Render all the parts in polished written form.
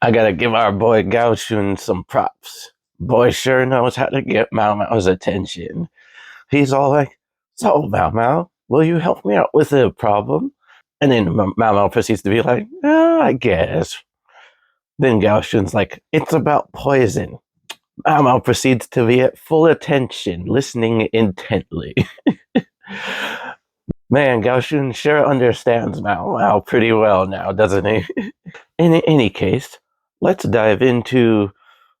I gotta give our boy Gao Shun some props. Boy sure knows how to get Mao Mao's attention. He's all like, "So, Mao Mao, will you help me out with a problem?" And then Mao Mao proceeds to be like, I guess. Then Gao Shun's like, "It's about poison." Mao Mao proceeds to be at full attention, listening intently. Man, Gao Shun sure understands Mao Mao pretty well now, doesn't he? In any case, let's dive into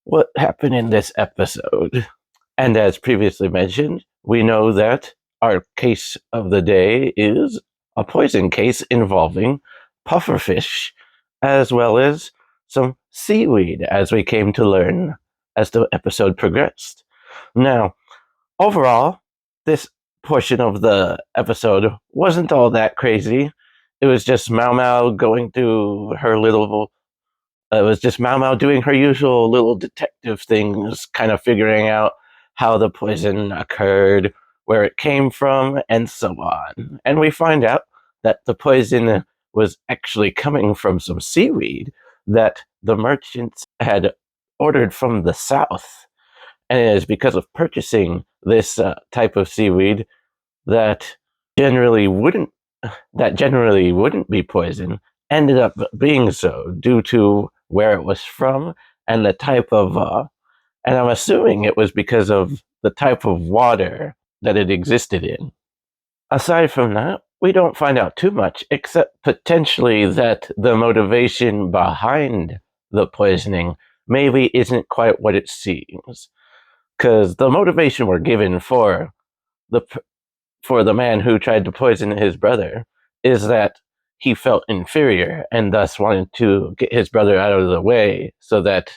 what happened in this episode. And as previously mentioned, we know that our case of the day is a poison case involving pufferfish, as well as some seaweed, as we came to learn as the episode progressed. Now, overall, this portion of the episode wasn't all that crazy. It was just Mao Mao going through her little it was just Mao Mao doing her usual little detective things, kind of figuring out how the poison occurred, where it came from, and so on. And we find out that the poison was actually coming from some seaweed that the merchants had ordered from the south. And it is because of purchasing this type of seaweed that generally wouldn't that generally wouldn't be poison ended up being so due to where it was from and the type of and I'm assuming it was because of the type of water that it existed in. Aside from that, we don't find out too much except potentially that the motivation behind the poisoning maybe isn't quite what it seems, because the motivation we're given the for the man who tried to poison his brother is that he felt inferior and thus wanted to get his brother out of the way so that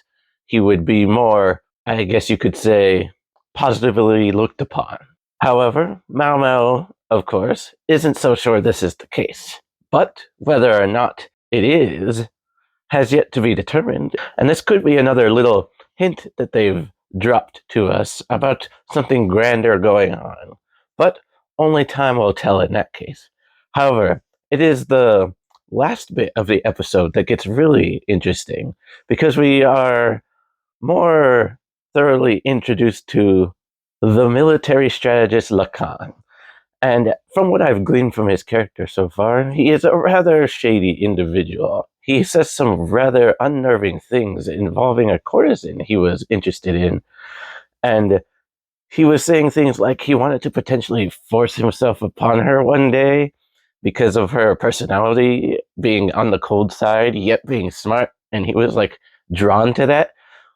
he would be more, I guess you could say, positively looked upon. However, Mao Mao, of course, isn't so sure this is the case. But whether or not it is has yet to be determined. And this could be another little hint that they've dropped to us about something grander going on. But only time will tell in that case. However, it is the last bit of the episode that gets really interesting because we are more thoroughly introduced to the military strategist Lacan. And from what I've gleaned from his character so far, he is a rather shady individual. He says some rather unnerving things involving a courtesan he was interested in. And he was saying things like he wanted to potentially force himself upon her one day because of her personality being on the cold side, yet being smart. And he was like drawn to that.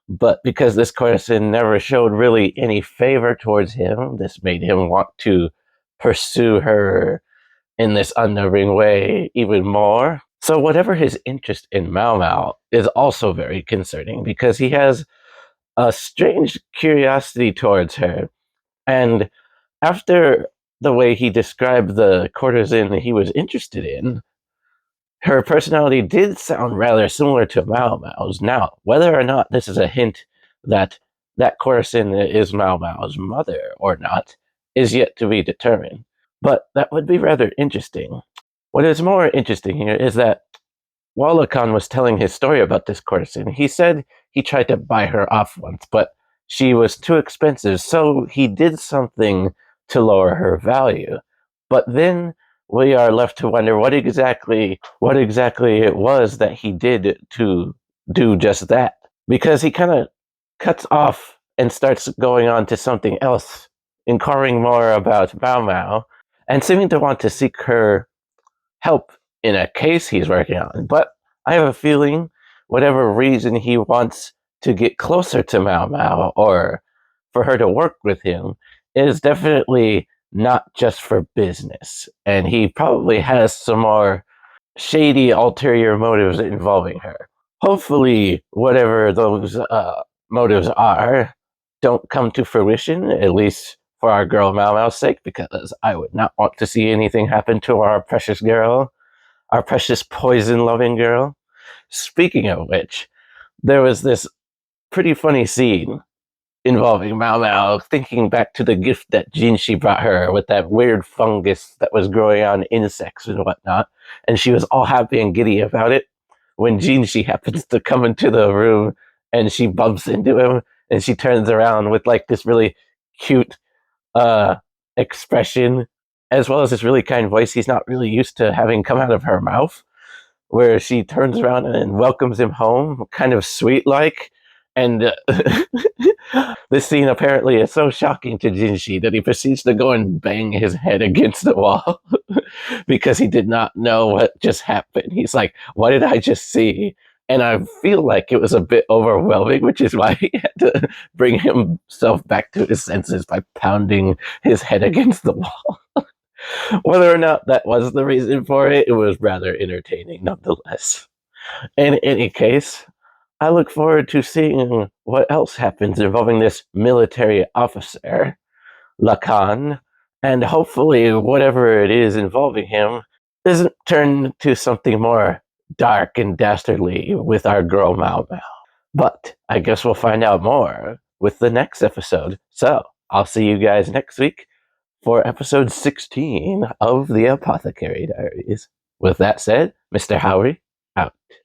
But because this courtesan never showed really any favor towards him, this made him want to pursue her in this unnerving way even more. So whatever his interest in Mao Mao is also very concerning because he has a strange curiosity towards her. And after the way he described the courtesan he was interested in, her personality did sound rather similar to Mao Mao's. Now, whether or not this is a hint that that courtesan is Mao Mao's mother or not is yet to be determined. But that would be rather interesting. What is more interesting here is that while Lacan was telling his story about this courtesan, he said he tried to buy her off once, but she was too expensive, so he did something to lower her value. But then we are left to wonder what exactly it was that he did to do just that. Because he kind of cuts off and starts going on to something else, inquiring more about Mao Mao, and seeming to want to seek her help in a case he's working on. But I have a feeling whatever reason he wants to get closer to Mao Mao or for her to work with him is definitely not just for business. And he probably has some more shady ulterior motives involving her. Hopefully, whatever those motives are don't come to fruition, at least for our girl Mao Mao's sake, because I would not want to see anything happen to our precious girl, our precious poison-loving girl. Speaking of which, there was this pretty funny scene involving Mao Mao thinking back to the gift that Jinshi brought her with that weird fungus that was growing on insects and whatnot, and she was all happy and giddy about it. when Jinshi happens to come into the room and she bumps into him and she turns around with like this really cute uh expression as well as this really kind voice he's not really used to having come out of her mouth, where she turns around and welcomes him home, kind of sweet like. And this scene apparently is so shocking to Jinshi that he proceeds to go and bang his head against the wall because he did not know what just happened. He's like, what did I just see? And I feel like it was a bit overwhelming, which is why he had to bring himself back to his senses by pounding his head against the wall. Whether or not that was the reason for it, it was rather entertaining nonetheless. In any case, I look forward to seeing what else happens involving this military officer, Lacan, and hopefully whatever it is involving him doesn't turn to something more dark and dastardly with our girl Maomao. But I guess we'll find out more with the next episode. So I'll see you guys next week for episode 16 of the Apothecary Diaries. With that said, Mr. Haori, out.